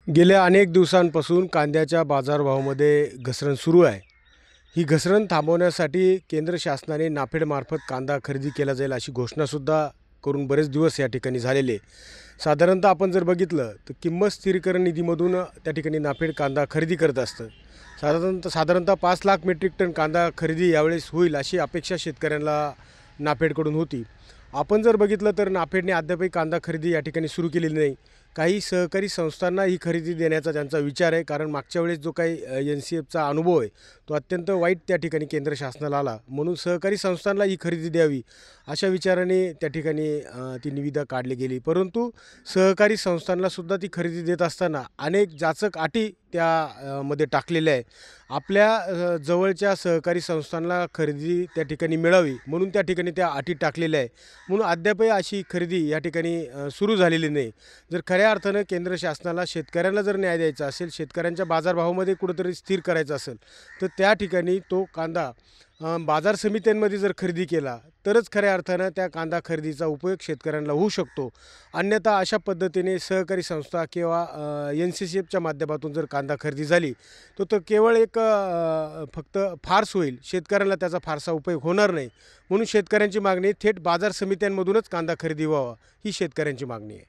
गेल्या अनेक दिवसांपासून कांद्याच्या बाजारभावामध्ये घसरण सुरू आहे. ही घसरण थांबवण्यासाठी केंद्र शासनाने नाफेडमार्फत कांदा खरेदी केला जाईल अशी घोषणासुद्धा करून बरेच दिवस या ठिकाणी झालेले. साधारणतः आपण जर बघितलं तर किंमत स्थिरीकरण निधीमधून त्या ठिकाणी नाफेड कांदा खरेदी करत असतं. साधारणतः 5 लाख मेट्रिक टन कांदा खरेदी यावेळेस होईल अशी अपेक्षा शेतकऱ्यांना नाफेडकडून होती. आपण जर बघितलं तर नाफेडने अद्यापही कांदा खरेदी या ठिकाणी सुरू केलेली नाही. काही सहकारी संस्थांना ही खरेदी देण्याचा त्यांचा विचार आहे, कारण मागच्या वेळेस जो काही NCFचा अनुभव आहे तो अत्यंत वाईट त्या ठिकाणी केंद्र शासनाला आला. म्हणून सहकारी संस्थांना ही खरेदी द्यावी अशा विचाराने त्या ठिकाणी ती निविदा काढली गेली. परंतु सहकारी संस्थांनासुद्धा ती खरेदी देत असताना अनेक जाचक अटी मध्ये टाकलेल्या आहे. आपल्या जवळच्या सहकारी संस्थांना खरेदी त्या ठिकाणी मिळावी म्हणून त्या ठिकाणी त्या अटी टाकलेल्या आहे. म्हणून अद्यापही अशी खरेदी या ठिकाणी सुरू झालेली नाही. जर खऱ्या अर्थानं केंद्र शासनाला शेतकऱ्यांना जर न्याय द्यायचा असेल, शेतकऱ्यांच्या बाजारभावामध्ये कुठंतरी स्थिर करायचं असेल, तर त्या ठिकाणी तो कांदा बाजार समित्यांमध्ये जर खरेदी केला तरच खऱ्या अर्थानं त्या कांदा खरेदीचा उपयोग शेतकऱ्यांना होऊ शकतो. अन्यथा अशा पद्धतीने सहकारी संस्था किंवा NCCFच्या माध्यमातून जर कांदा खरेदी झाली तर केवळ एक फक्त फार्स होईल. शेतकऱ्यांना त्याचा फारसा उपयोग होणार नाही. म्हणून शेतकऱ्यांची मागणी थेट बाजार समित्यांमधूनच कांदा खरेदी व्हावा ही शेतकऱ्यांची मागणी आहे.